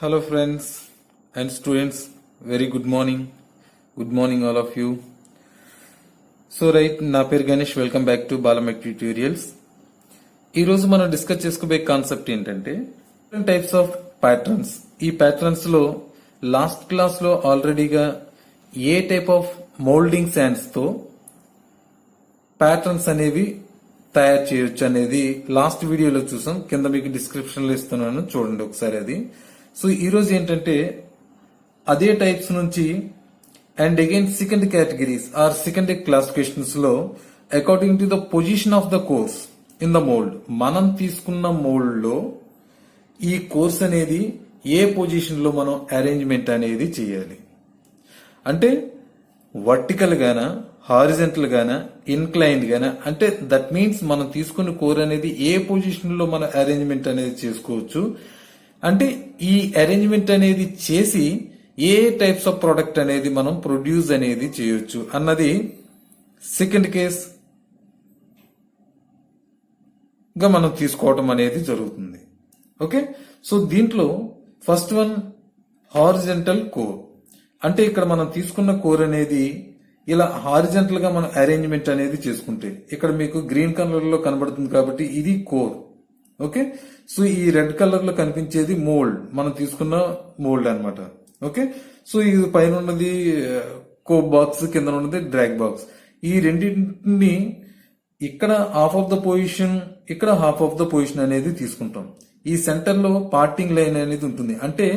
Hello friends and students, very good morning. Good morning all of you. So right, na పేరు Ganesh, welcome back to Bala mech tutorials. ఈ రోజు మనం discuss చేసుకోబోయే concept ఏంటంటే different types of patterns. ఈ patterns లో last class లో ఆల్రెడీగా ఏ type of moulding sands తో ప్యాటర్న్స్ అనేవి తయారు చేయొచ్చు అనేది లాస్ట్ వీడియోలో చూసాం. కింద మీకు డిస్క్రిప్షన్ లో ఇస్తున్నాను, చూడండి ఒకసారి అది. సో ఈ రోజు ఏంటంటే అదే టైప్స్ నుంచి and again second categories or second classifications లో according to the position of the core in the mould, మనం తీసుకున్న మోల్డ్ లో ఈ కోర్స్ అనేది ఏ పొజిషన్ లో మనం అరేంజ్మెంట్ అనేది చేయాలి. అంటే వర్టికల్ గానా, హారిజెంటల్ గానా, ఇన్క్లైన్డ్ గానా, అంటే దట్ మీన్స్ మనం తీసుకున్న కోర్ అనేది ఏ పొజిషన్ లో మనం అరేంజ్మెంట్ అనేది చేసుకోవచ్చు. అంటే ఈ అరేంజ్మెంట్ అనేది చేసి ఏ టైప్స్ ఆఫ్ ప్రొడక్ట్ అనేది మనం ప్రొడ్యూస్ అనేది చేయొచ్చు అన్నది సెకండ్ కేస్ గా మనం తీసుకోవటం అనేది జరుగుతుంది. ఓకే, సో దీంట్లో ఫస్ట్ వన్ హారిజెంటల్ కోర్. అంటే ఇక్కడ మనం తీసుకున్న కోర్ అనేది ఇలా హారిజెంటల్ గా మనం అరేంజ్మెంట్ అనేది చేసుకుంటే, ఇక్కడ మీకు గ్రీన్ కలర్ లో కనబడుతుంది కాబట్టి ఇది కోర్. ఓకే, సో ఈ రెడ్ కలర్ లో కనిపించేది మోల్డ్, మనం తీసుకున్న మోల్డ్ అన్నమాట. ఓకే, సో ఇది పైన ఉన్నది కోప్ బాక్స్, కింద ఉన్నది డ్రాగ్ బాక్స్. ఈ రెండింటిని ఇక్కడ హాఫ్ ఆఫ్ ద పొజిషన్, ఇక్కడ హాఫ్ ఆఫ్ ద పొజిషన్ అనేది తీసుకుంటాం. ఈ సెంటర్ లో పార్టింగ్ లైన్ అనేది ఉంటుంది. అంటే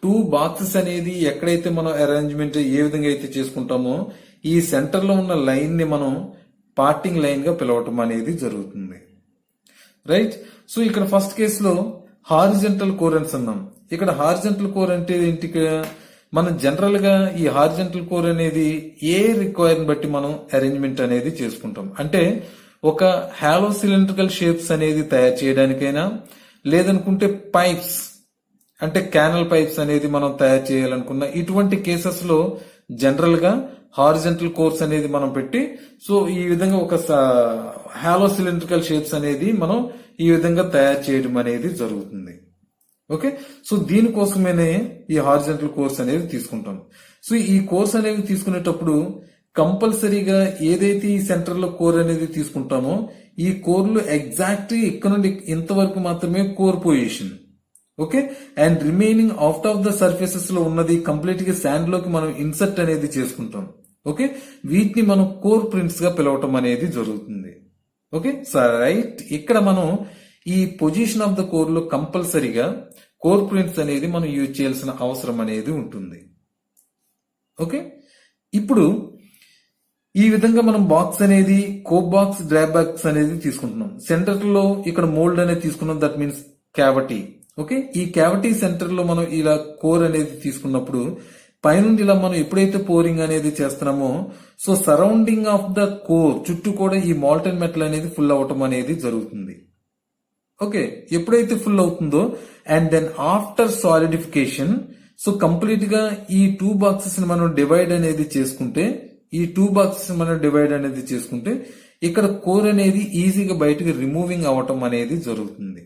టూ బాక్సెస్ అనేది ఎక్కడైతే మనం అరేంజ్మెంట్ ఏ విధంగా అయితే చేసుకుంటామో ఈ సెంటర్ లో ఉన్న లైన్ ని మనం పార్టింగ్ లైన్ గా పిలవటం అనేది జరుగుతుంది. రైట్, సో ఇక్కడ ఫస్ట్ కేసులో హారిజెంటల్ కోర్ అని అన్నాం. ఇక్కడ హారిజెంటల్ కోర్ అంటే ఏంటి? మనం జనరల్ గా ఈ హారిజెంటల్ కోర్ అనేది ఏ రిక్వైర్ని బట్టి మనం అరేంజ్మెంట్ అనేది చేసుకుంటాం. అంటే ఒక హాలో సిలిండ్రికల్ షేప్స్ అనేది తయారు చేయడానికైనా, లేదనుకుంటే పైప్స్ అంటే క్యానల్ పైప్స్ అనేది మనం తయారు చేయాలనుకున్న ఇటువంటి కేసెస్ లో జనరల్ గా హారిజెంటల్ కోర్స్ అనేది మనం పెట్టి, సో ఈ విధంగా ఒక హాలో సిలిండ్రికల్ షేప్స్ అనేది మనం ఈ విధంగా తయారు చేయడం అనేది జరుగుతుంది. ఓకే, సో దీనికోసమేనే ఈ హారిజెంటల్ కోర్స్ అనేది తీసుకుంటాం. సో ఈ కోర్స్ అనేది తీసుకునేటప్పుడు కంపల్సరీగా ఏదైతే ఈ సెంటర్ లో కోర్ అనేది తీసుకుంటామో ఈ కోర్ లో ఎగ్జాక్ట్ ఇక్కడ నుండి ఇంతవరకు మాత్రమే core position. Okay, and remaining out of the surfaces లో ఉన్నది కంప్లీట్ గా శాండ్ లోకి మనం ఇన్సర్ట్ అనేది చేసుకుంటాం. ఓకే, వీటిని మనం కోర్ ప్రింట్స్ గా పిలవటం అనేది జరుగుతుంది. ఓకే, రైట్, ఇక్కడ మనం ఈ పొజిషన్ ఆఫ్ ద కోర్ లో కంపల్సరీగా కోర్ ప్రింట్స్ అనేది మనం యూజ్ చేయాల్సిన అవసరం అనేది ఉంటుంది. ఓకే, ఇప్పుడు ఈ విధంగా మనం బాక్స్ అనేది కోప్ బాక్స్, డ్రాగ్ బాక్స్ అనేది తీసుకుంటున్నాం. సెంటర్ లో ఇక్కడ మోల్డ్ అనేది తీసుకున్నాం, దట్ మీన్స్ క్యావిటీ. ఓకే, ఈ క్యావిటీ సెంటర్ లో మనం ఇలా కోర్ అనేది తీసుకున్నప్పుడు పైనుండి ఇలా మనం ఎప్పుడైతే పోరింగ్ అనేది చేస్తున్నామో so surrounding of the core చుట్టూ కూడా ఈ మాల్టన్ మెటల్ అనేది ఫుల్ అవటం అనేది జరుగుతుంది. ఓకే, ఎప్పుడైతే ఫుల్ అవుతుందో and then after solidification, so complete గా ఈ టూ బాక్సెస్ మనం డివైడ్ అనేది చేసుకుంటే, ఇక్కడ కోర్ అనేది ఈజీగా బయటకు రిమూవింగ్ అవటం అనేది జరుగుతుంది.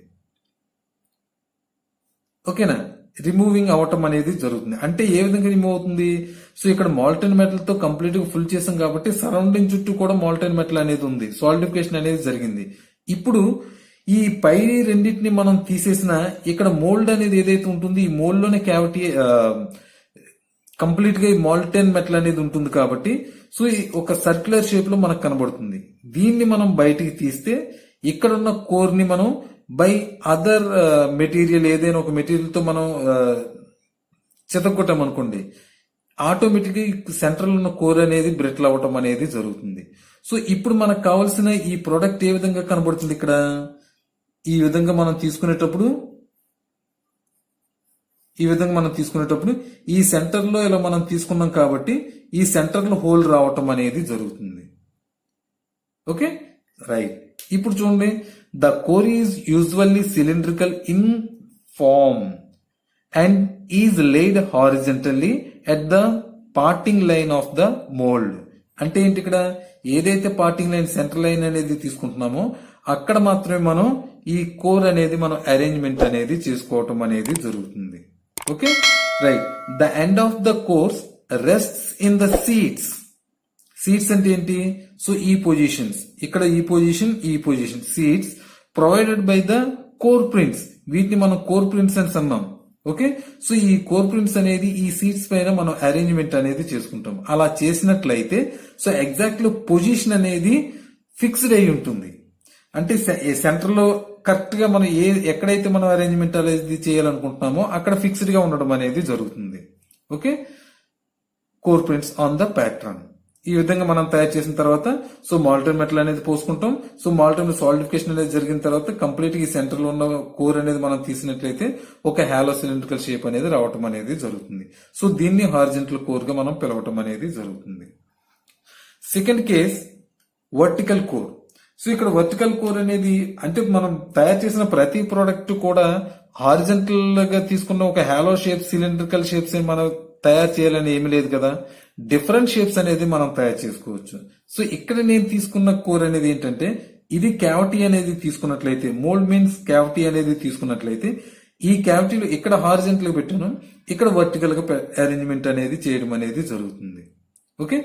ఓకేనా, రిమూవింగ్ అవటం అనేది జరుగుతుంది. అంటే ఏ విధంగా రిమూవ్ అవుతుంది? సో ఇక్కడ మాల్టన్ మెటల్ తో కంప్లీట్ గా ఫుల్ చేసాం కాబట్టి సరౌండింగ్ చుట్టూ కూడా మాల్టన్ మెటల్ అనేది ఉంది, సాలిడిఫికేషన్ అనేది జరిగింది. ఇప్పుడు ఈ పై రెండింటిని మనం తీసేసిన ఇక్కడ మోల్డ్ అనేది ఏదైతే ఉంటుంది ఈ మోల్డ్ లోనే క్యావిటీ కంప్లీట్ గా ఈ మాల్టన్ మెటల్ అనేది ఉంటుంది కాబట్టి సో ఒక సర్క్యులర్ షేప్ లో మనకు కనబడుతుంది. దీన్ని మనం బయటికి తీస్తే ఇక్కడ ఉన్న కోర్ ని మనం బై అదర్ మెటీరియల్, ఏదైనా ఒక మెటీరియల్ తో మనం చితక్కొట్టాం అనుకోండి, ఆటోమేటిక్ గా సెంట్రల్ ఉన్న కోర్ అనేది బ్రెట్లు అవ్వటం అనేది జరుగుతుంది. సో ఇప్పుడు మనకు కావాల్సిన ఈ ప్రోడక్ట్ ఏ విధంగా కనబడుతుంది? ఇక్కడ ఈ విధంగా మనం తీసుకునేటప్పుడు ఈ సెంటర్ లో ఇలా మనం తీసుకున్నాం కాబట్టి ఈ సెంటర్ లో హోల్ రావటం అనేది జరుగుతుంది. ఓకే, రైట్, ఇప్పుడు చూడండి, the core is usually cylindrical in form and is laid horizontally at the parting line of the mold. అంటే ఏంటి? ఇక్కడ ఏదైతే పార్టింగ్ లైన్, సెంటర్ లైన్ అనేది తీసుకుంటున్నామో అక్కడ మాత్రమే మనం ఈ కోర్ అనేది మనం అరేంజ్మెంట్ అనేది చేసుకోవటం అనేది జరుగుతుంది. Okay right. The end of the course rests in the seats. Seats అంటే ఏంటి? సో ఈ పొజిషన్స్, ఇక్కడ ఈ position seats provided by the core prints. వీటిని మనం కోర్ ప్రింట్స్ అని అన్నాం. ఓకే, సో ఈ కోర్ ప్రింట్స్ అనేది ఈ సీట్స్ పైన మనం అరేంజ్మెంట్ అనేది చేసుకుంటాం. అలా చేసినట్లయితే సో ఎగ్జాక్ట్ పొజిషన్ అనేది ఫిక్స్డ్ అయి ఉంటుంది. అంటే సెంటర్ లో కరెక్ట్ గా మనం ఎక్కడైతే మనం అరేంజ్మెంట్ అనేది చేయాలనుకుంటున్నామో అక్కడ ఫిక్స్డ్ గా ఉండడం అనేది జరుగుతుంది. Okay, core prints on the pattern. ఈ విధంగా మనం తయారు చేసిన తర్వాత సో మాల్టన్ మెటల్ అనేది పోసుకుంటాం. సో మాల్టన్ సాలిడిఫికేషన్ అనేది జరిగిన తర్వాత కంప్లీట్ గా ఈ సెంటర్ లో ఉన్న కోర్ అనేది మనం తీసినట్లయితే ఒక హాలో సిలిండ్రికల్ షేప్ అనేది రావటం అనేది జరుగుతుంది. సో దీన్ని హారిజంటల్ కోర్ గా మనం పిలవటం అనేది జరుగుతుంది. Second case vertical core. So ఇక్కడ వర్టికల్ కోర్ అనేది అంటే మనం తయారు చేసిన ప్రతి ప్రోడక్ట్ కూడా హారిజంటల్ గా తీసుకున్న ఒక హాలో షేప్ సిలిండ్రికల్ షేప్స్ మనం తయారు చేయాలని ఏమీ లేదు కదా. డిఫరెంట్ షేప్స్ అనేది మనం తయారు చేసుకోవచ్చు. సో ఇక్కడ నేను తీసుకున్న కోర్ అనేది ఏంటంటే ఇది క్యావిటీ అనేది తీసుకున్నట్లయితే, మోల్డ్ మీన్స్ క్యావిటీ అనేది తీసుకున్నట్లయితే ఈ క్యావిటీలో ఇక్కడ హారిజంటల్ గా పెట్టాను, ఇక్కడ వర్టికల్ గా అరేంజ్మెంట్ అనేది చేయడం అనేది జరుగుతుంది. ఓకే,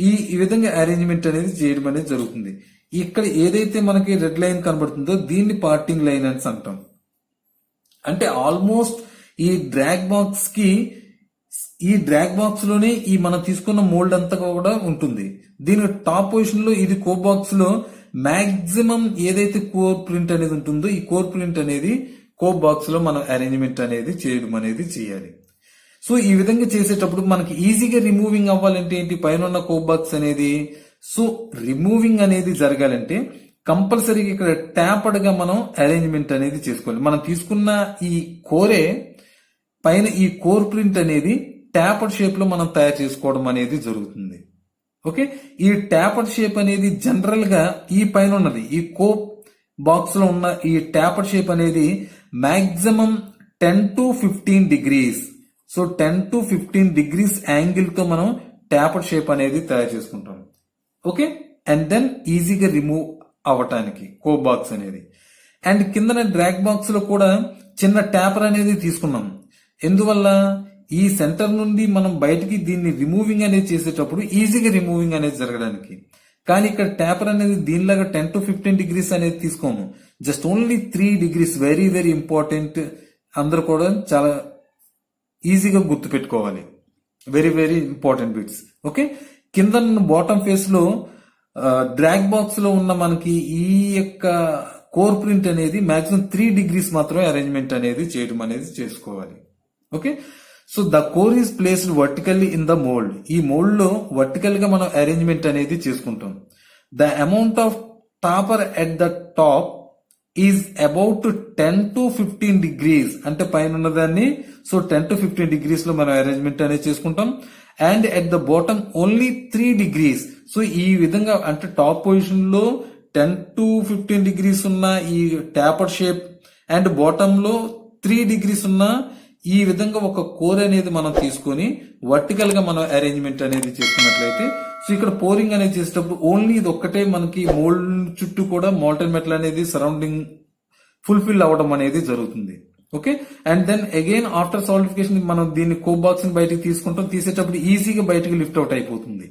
ఈ విధంగా అరేంజ్మెంట్ అనేది చేయడం అనేది జరుగుతుంది. ఇక్కడ ఏదైతే మనకి రెడ్ లైన్ కనబడుతుందో దీన్ని పార్టింగ్ లైన్ అని అంటాం. అంటే ఆల్మోస్ట్ ఈ డ్రాగ్ బాక్స్ లోనే ఈ మనం తీసుకున్న మోల్డ్ అంతా కూడా ఉంటుంది. దీని టాప్ పొజిషన్ లో ఇది కో బాక్స్ లో మాక్సిమం ఏదైతే కోర్ ప్రింట్ అనేది ఉంటుందో ఈ కోర్ ప్రింట్ అనేది కో బాక్స్ లో మనం అరేంజ్మెంట్ అనేది చేయడం అనేది చేయాలి. సో ఈ విధంగా చేసేటప్పుడు మనకి ఈజీగా రిమూవింగ్ అవ్వాలంటే ఏంటి, పైన ఉన్న కో బాక్స్ అనేది. సో రిమూవింగ్ అనేది జరగాలంటే కంపల్సరీగా ఇక్కడ ట్యాపర్డ్ గా మనం అరేంజ్మెంట్ అనేది చేసుకోవాలి. మనం తీసుకున్న ఈ కోరే పైన ఈ కోర్ ప్రింట్ అనేది ట్యాపర్డ్ షేప్ లో మనం తయారు చేసుకోవడం అనేది జరుగుతుంది. ఓకే, ఈ ట్యాపర్డ్ షేప్ అనేది జనరల్ గా ఈ పైన ఉన్నది ఈ కో బాక్స్ లో ఉన్న ఈ ట్యాపర్డ్ షేప్ అనేది maximum 10 to 15 degrees. So 10 to 15 degrees angle తో మనం ట్యాపర్డ్ షేప్ అనేది తయారు చేసుకుంటాం. ఓకే, అండ్ దెన్ ఈజీగా రిమూవ్ అవటానికి కో బాక్స్ అనేది. అండ్ కిందన డ్రాగ్ బాక్స్ లో కూడా చిన్న ట్యాపర్ అనేది తీసుకున్నాం. ఎందువల్ల ఈ సెంటర్ నుండి మనం బయటికి దీన్ని రిమూవింగ్ అనేది చేసేటప్పుడు ఈజీగా రిమూవింగ్ అనేది జరగడానికి. కానీ ఇక్కడ ట్యాపర్ అనేది దీనిలాగా 10 to 15 degrees అనేది తీసుకోము, just only 3 degrees. Very very important, అందరూ కూడా చాలా ఈజీగా గుర్తు పెట్టుకోవాలి. Very very important bits. Okay, కింద బాటమ్ ఫేస్ లో డ్రాగ్ బాక్స్ లో ఉన్న మనకి ఈ యొక్క కోర్ ప్రింట్ అనేది మాక్సిమం 3 degrees మాత్రమే అరేంజ్మెంట్ అనేది చేయడం అనేది చేసుకోవాలి. Okay, so the core is placed vertically in the mould. ఈ మోల్డ్ లో వర్టికల్ గా మనం అరేంజ్మెంట్ అనేది చేసుకుంటాం. The amount of topper at the top is about 10 to 15 degrees. అంటే పైన ఉన్నదాన్ని సో 10 to 15 degrees లో మనం అరేంజ్మెంట్ అనేది చేసుకుంటాం. And at the bottom only 3 degrees. So ఈ విధంగా అంటే టాప్ పొజిషన్ లో 10 to 15 degrees ఉన్న ఈ ట్యాపర్ షేప్ అండ్ బాటమ్ లో 3 degrees ఉన్న ఈ విధంగా ఒక కోర్ అనేది మనం తీసుకొని వర్టికల్ గా మనం అరేంజ్మెంట్ అనేది చేసుకున్నట్లయితే సో ఇక్కడ పోరింగ్ అనేది చేసేటప్పుడు ఓన్లీ ఇది ఒక్కటే మనకి మోల్డ్ చుట్టూ కూడా మోల్టన్ మెటల్ అనేది సరౌండింగ్ ఫుల్ఫిల్ అవ్వడం అనేది జరుగుతుంది. Okay, and then again after solidification మనం దీన్ని కో బాక్స్ ని బయటకు తీసుకుంటాం. తీసేటప్పుడు ఈజీగా బయటకు లిఫ్ట్ అవుట్ అయిపోతుంది.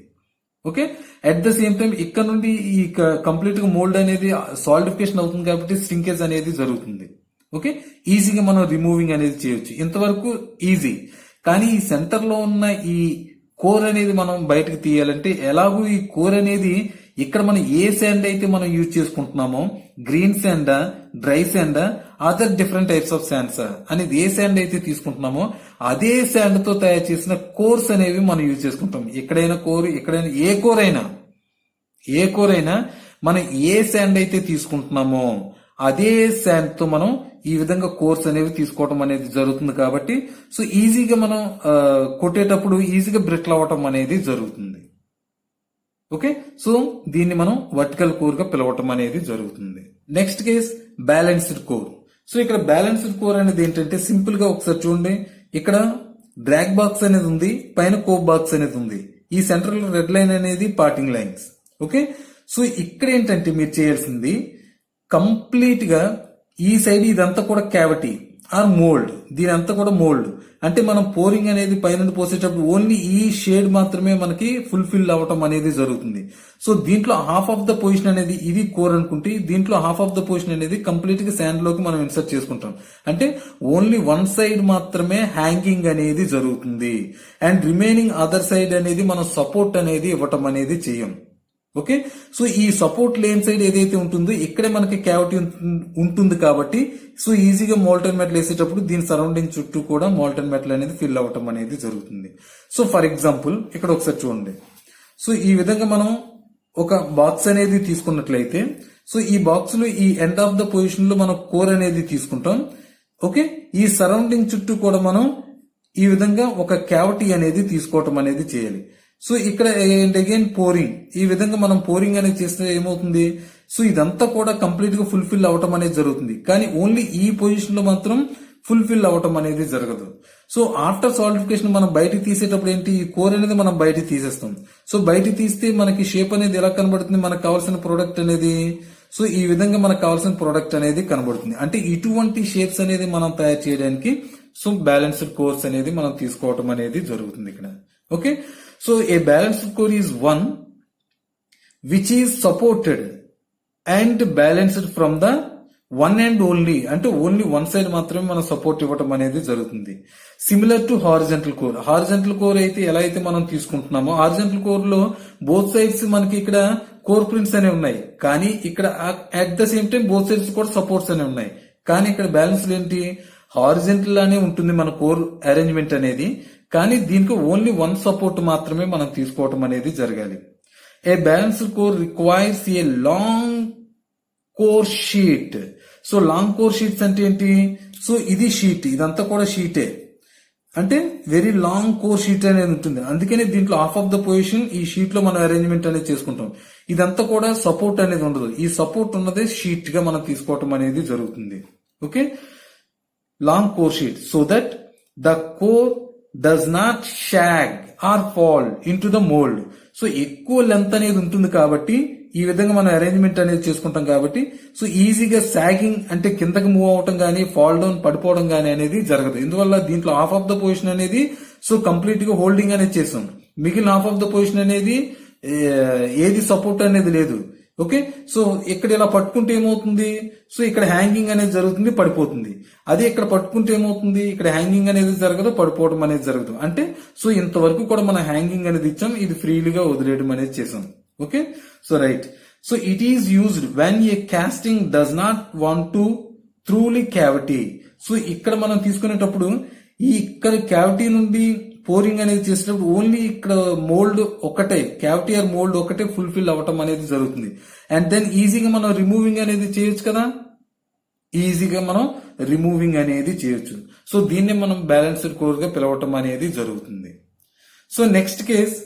Okay, at the same time ఇక్కడ నుండి ఈ కంప్లీట్ గా మోల్డ్ అనేది సాలిడిఫికేషన్ అవుతుంది కాబట్టి స్ట్రింకేజ్ అనేది జరుగుతుంది. ఓకే, ఈజీగా మనం రిమూవింగ్ అనేది చేయొచ్చు. ఇంతవరకు ఈజీ. కానీ ఈ సెంటర్ లో ఉన్న ఈ కోర్ అనేది మనం బయటకు తీయాలంటే ఎలాగూ ఈ కోర్ అనేది ఇక్కడ మనం ఏ శాండ్ అయితే మనం యూజ్ చేసుకుంటున్నామో green sand, dry sand, other different types of sands అనేది ఏ శాండ్ అయితే తీసుకుంటున్నామో అదే శాండ్ తో తయారు చేసిన కోర్స్ అనేవి మనం యూజ్ చేసుకుంటాం. ఎక్కడైనా కోర్, ఎక్కడైనా ఏ కోర్ అయినా మనం ఏ శాండ్ అయితే తీసుకుంటున్నామో అదే శాండ్ తో మనం ఈ విధంగా కోర్స్ అనేవి తీసుకోవడం అనేది జరుగుతుంది. కాబట్టి సో ఈజీగా మనం కొట్టేటప్పుడు ఈజీగా బ్రిటిల్ అవ్వటం అనేది జరుగుతుంది. ఓకే, సో దీన్ని మనం వర్టికల్ కోర్ గా పిలవటం అనేది జరుగుతుంది. Next case balanced core. So ఇక్కడ బ్యాలెన్స్డ్ కోర్ అనేది ఏంటంటే సింపుల్ గా ఒకసారి చూడండి. ఇక్కడ డ్రాగ్ బాక్స్ అనేది ఉంది, పైన కోప్ బాక్స్ అనేది ఉంది. ఈ సెంట్రల్ రెడ్ లైన్ అనేది పార్టింగ్ లైన్స్. ఓకే, సో ఇక్కడ ఏంటంటే మీరు చేయాల్సింది కంప్లీట్ గా ఈ సైడ్ ఇదంతా కూడా క్యావిటీ, ఆర్ మోల్డ్, దీని అంతా కూడా మోల్డ్. అంటే మనం పోరింగ్ అనేది పైన పోసేటప్పుడు ఓన్లీ ఈ షేడ్ మాత్రమే మనకి ఫుల్ఫిల్ అవ్వటం అనేది జరుగుతుంది. సో దీంట్లో హాఫ్ ఆఫ్ ద పొజిషన్ అనేది ఇది కోర్ అనుకుంటే, దీంట్లో హాఫ్ ఆఫ్ ద పొజిషన్ అనేది కంప్లీట్ గా శాండ్ లోకి మనం ఇన్సర్ట్ చేసుకుంటాం. అంటే ఓన్లీ వన్ సైడ్ మాత్రమే హ్యాంగింగ్ అనేది జరుగుతుంది. అండ్ రిమైనింగ్ అదర్ సైడ్ అనేది మనం సపోర్ట్ అనేది ఇవ్వటం అనేది చేయం. ఓకే, సో ఈ సపోర్ట్ లేన్ సైడ్ ఏదైతే ఉంటుందో ఇక్కడే మనకి క్యావిటీ ఉంటుంది కాబట్టి సో ఈజీగా మోల్టన్ మెటల్ వేసేటప్పుడు దీని సరౌండింగ్ చుట్టూ కూడా మోల్టన్ మెటల్ అనేది ఫిల్ అవ్వటం అనేది జరుగుతుంది. సో ఫర్ ఎగ్జాంపుల్ ఇక్కడ ఒకసారి చూడండి. సో ఈ విధంగా మనం ఒక బాక్స్ అనేది తీసుకున్నట్లయితే సో ఈ బాక్స్ లో ఈ ఎండ్ ఆఫ్ ద పొజిషన్ లో మనం కోర్ అనేది తీసుకుంటాం. ఓకే, ఈ సరౌండింగ్ చుట్టూ కూడా మనం ఈ విధంగా ఒక క్యావిటీ అనేది తీసుకోవటం అనేది చేయాలి. సో ఇక్కడ అగైన్ పోరింగ్, ఈ విధంగా మనం పోరింగ్ అనేది చేస్తే ఏమవుతుంది, సో ఇదంతా కూడా కంప్లీట్ గా ఫుల్ఫిల్ అవటం అనేది జరుగుతుంది. కానీ ఓన్లీ ఈ పొజిషన్ లో మాత్రం ఫుల్ఫిల్ అవటం అనేది జరగదు. సో ఆఫ్టర్ సాలిడిఫికేషన్ మనం బయటికి తీసేటప్పుడు ఏంటి, ఈ కోర్ అనేది మనం బయటికి తీసేస్తాం. సో బయటికి తీస్తే మనకి షేప్ అనేది ఎలా కనబడుతుంది, మనకు కావాల్సిన ప్రోడక్ట్ అనేది సో ఈ విధంగా మనకు కావాల్సిన ప్రోడక్ట్ అనేది కనబడుతుంది. అంటే ఇటువంటి షేప్స్ అనేది మనం తయారు చేయడానికి సో బ్యాలెన్స్డ్ కోర్స్ అనేది మనం తీసుకోవటం అనేది జరుగుతుంది ఇక్కడ. Okay, so a balanced core is one which is supported and balanced from the one end only, అంటే ఓన్లీ వన్ సైడ్ మాత్రమే మనం సపోర్ట్ ఇవ్వటం అనేది జరుగుతుంది. Similar to horizontal core. Horizontal core అయితే ఎలా అయితే మనం తీసుకుంటున్నామో హారిజంటల్ కోర్ లో బోత్ సైడ్స్ మనకి ఇక్కడ కోర్ ప్రింట్స్ అనేవి ఉన్నాయి, కానీ ఇక్కడ at the same time both sides కూడా సపోర్ట్స్ అనేవి ఉన్నాయి. కానీ ఇక్కడ బ్యాలెన్స్ ఏంటి, హారిజంటల్ లానే ఉంటుంది మన కోర్ అరేంజ్మెంట్ అనేది, కానీ దీనికి ఓన్లీ వన్ సపోర్ట్ మాత్రమే మనం తీసుకోవటం అనేది జరగాలి. ఏ balanced core requires a long core sheet. So long core sheets అంటే ఏంటి, సో ఇది షీట్, ఇదంతా కూడా షీటే, అంటే వెరీ లాంగ్ కోర్ షీట్ అనేది ఉంటుంది. అందుకనే దీంట్లో హాఫ్ ఆఫ్ ద పొజిషన్ ఈ షీట్ లో మనం అరేంజ్మెంట్ అనేది చేసుకుంటాం. ఇదంతా కూడా సపోర్ట్ అనేది ఉండదు, ఈ సపోర్ట్ ఉన్నదే షీట్ గా మనం తీసుకోవటం అనేది జరుగుతుంది. Okay, long core sheet so that the core does not shag or fall into the mold. So ఎక్కువ లెంత్ అనేది ఉంటుంది కాబట్టి ఈ విధంగా మనం అరేంజ్మెంట్ అనేది చేసుకుంటాం కాబట్టి సో ఈజీగా సాగింగ్ అంటే కిందకి మూవ్ అవటం గానీ ఫాల్ డౌన్ పడిపోవడం గానీ అనేది జరగదు. ఇందువల్ల దీంట్లో హాఫ్ ఆఫ్ ద పొజిషన్ అనేది సో కంప్లీట్ గా హోల్డింగ్ అనేది చేస్తాం, మిగిలిన హాఫ్ ఆఫ్ ద పొజిషన్ అనేది ఏది సపోర్ట్ అనేది లేదు. ఓకే, సో ఇక్కడ ఇలా పట్టుకుంటే ఏమవుతుంది, సో ఇక్కడ హ్యాంగింగ్ అనేది జరుగుతుంది, పడిపోతుంది. అదే ఇక్కడ పట్టుకుంటే ఏమవుతుంది, ఇక్కడ హ్యాంగింగ్ అనేది జరగదు, పడిపోవడం అనేది జరగదు. అంటే సో ఇంతవరకు కూడా మనం హ్యాంగింగ్ అనేది ఇచ్చాం, ఇది ఫ్రీలీగా వదిలేయడం అనేది చేసాం. Okay, so right. So it is used when a casting does not want to truly cavity. సో ఇక్కడ మనం తీసుకునేటప్పుడు ఈ ఇక్కడ క్యావిటీ నుండి పోరింగ్ అనేది చేసేటప్పుడు ఓన్లీ ఇక్కడ మోల్డ్ ఒకటే, క్యావిటీ ఆర్ మోల్డ్ ఒకటే ఫుల్ఫిల్ అవ్వటం అనేది జరుగుతుంది. అండ్ దెన్ ఈజీగా మనం రిమూవింగ్ అనేది చేయొచ్చు కదా, ఈజీగా మనం రిమూవింగ్ అనేది చేయొచ్చు. సో దీన్నే మనం బ్యాలెన్స్డ్ కోర్ గా పిలవటం అనేది జరుగుతుంది. So next case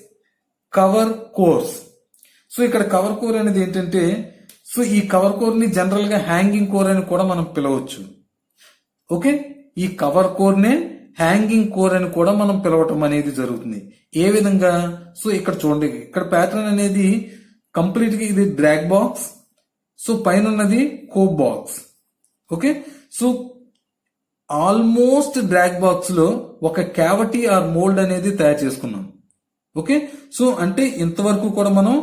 cover course. So ఇక్కడ కవర్ కోర్ అనేది ఏంటంటే సో ఈ కవర్ కోర్ ని జనరల్ గా హ్యాంగింగ్ కోర్ అని కూడా మనం పిలవచ్చు. ఓకే, ఈ కవర్ కోర్ నే హ్యాంగింగ్ కోర్ అని కూడా మనం పిలవటం అనేది జరుగుతుంది. ఏ విధంగా, సో ఇక్కడ చూడండి, ఇక్కడ ప్యాటర్న్ అనేది కంప్లీట్ గా ఇది డ్రాగ్ బాక్స్, సో పైన ఉన్నది cope box. Okay, so almost drag box లో ఒక క్యావిటీ ఆర్ మోల్డ్ అనేది తయారు చేసుకున్నాం. ఓకే, సో అంటే ఇంతవరకు కూడా మనం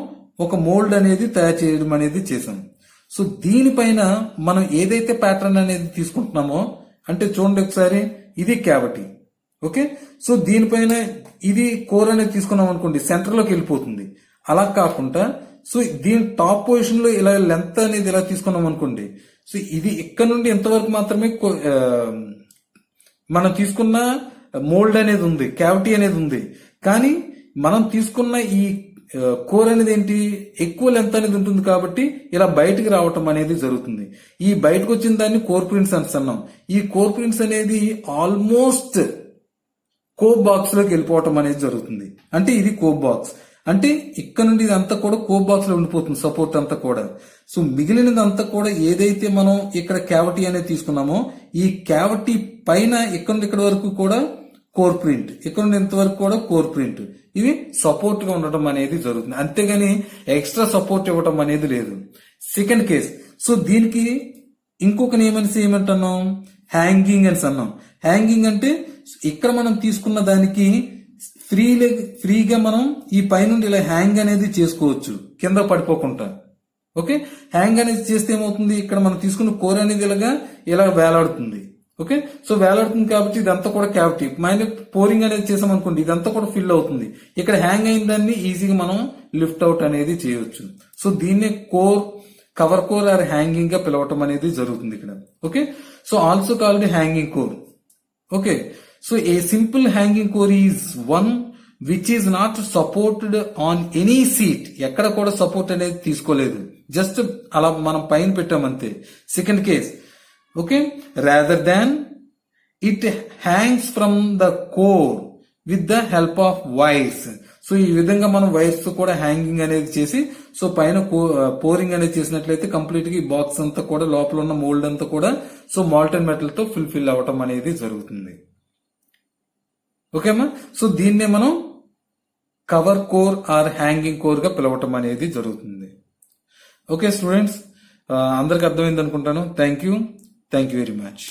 ఒక మోల్డ్ అనేది తయారు చేయడం అనేది చేసాం. సో దీనిపైన మనం ఏదైతే ప్యాటర్న్ అనేది తీసుకుంటున్నామో, అంటే చూడండి ఒకసారి, ఇది క్యావిటీ. ఓకే, సో దీనిపైన ఇది కోర్ అనేది తీసుకున్నాం అనుకోండి, సెంటర్ లోకి వెళ్ళిపోతుంది. అలా కాకుండా సో దీని టాప్ పొజిషన్ లో ఇలా లెంత్ అనేది ఇలా తీసుకున్నాం అనుకోండి, సో ఇది ఇక్కడ నుండి ఎంతవరకు మాత్రమే మనం తీసుకున్న మోల్డ్ అనేది ఉంది, క్యావిటీ అనేది ఉంది. కానీ మనం తీసుకున్న ఈ కోర్ అనేది ఏంటి, ఎక్కువ లెంత్ అనేది ఉంటుంది కాబట్టి ఇలా బయటకు రావటం అనేది జరుగుతుంది. ఈ బయటకు వచ్చిన దాన్ని కోర్ ప్రింట్స్ అంటున్నాం. ఈ కోర్ ప్రింట్స్ అనేది ఆల్మోస్ట్ కోప్ బాక్స్ లోకి వెళ్ళిపోవటం అనేది జరుగుతుంది. అంటే ఇది కోప్ బాక్స్, అంటే ఇక్కడ నుండి ఇదంతా కూడా కోప్ బాక్స్ లో ఉండిపోతుంది, సపోర్ట్ అంతా కూడా. సో మిగిలినదంతా కూడా ఏదైతే మనం ఇక్కడ క్యావిటీ అనేది తీసుకున్నామో, ఈ క్యావిటీ పైన ఇక్కడ నుండి ఇక్కడ వరకు కూడా కోర్ ప్రింట్, ఇక్కడ నుండి ఇంతవరకు కూడా కోర్ ప్రింట్, ఇవి సపోర్ట్ గా ఉండటం అనేది జరుగుతుంది. అంతేగాని ఎక్స్ట్రా సపోర్ట్ ఇవ్వటం అనేది లేదు. సెకండ్ కేస్, సో దీనికి ఇంకొక నియమం ఏమంటున్నాం, హ్యాంగింగ్ అని అన్నాం. హ్యాంగింగ్ అంటే ఇక్కడ మనం తీసుకున్న దానికి ఫ్రీగా మనం ఈ పైనుండి ఇలా హ్యాంగ్ అనేది చేసుకోవచ్చు కింద పడిపోకుండా. ఓకే, హ్యాంగ్ అనేది చేస్తే ఏమవుతుంది, ఇక్కడ మనం తీసుకున్న కోర్ అనేది ఇలా వేలాడుతుంది. ఓకే, సో వేలాడుతుంది కాబట్టి ఇదంతా కూడా క్యావిటీ మైండ్ పోరింగ్ అనేది చేసాం అనుకోండి, ఇదంతా కూడా ఫిల్ అవుతుంది. ఇక్కడ హ్యాంగ్ అయిన దాన్ని ఈజీగా మనం లిఫ్ట్ అవుట్ అనేది చేయొచ్చు. సో దీన్నే కవర్ కోర్ ఆర్ హ్యాంగింగ్ గా పిలవటం అనేది జరుగుతుంది ఇక్కడ. Okay, so also called hanging core. Okay, so a simple hanging core is one which is not supported on any seat. ఎక్కడ కూడా సపోర్ట్ అనేది తీసుకోలేదు, జస్ట్ అలా మనం పైన పెట్టామంతే. Second case, okay, rather than it hangs from the core with the help of wires. So ఈ విధంగా మనం వైర్స్ కూడా హ్యాంగింగ్ అనేది చేసి సో పైన పోరింగ్ అనేది చేసినట్లయితే కంప్లీట్ గా ఈ బాక్స్ అంతా కూడా లోపల ఉన్న మోల్డ్ అంతా కూడా సో మాల్టన్ మెటల్ తో ఫుల్ఫిల్ అవ్వటం అనేది జరుగుతుంది. ఓకేమా, సో దీన్నే మనం cover core are hanging core గా పిలవటం అనేది జరుగుతుంది. ఓకే స్టూడెంట్స్, అందరికి అర్థమైంది అనుకుంటాను. Thank you very much.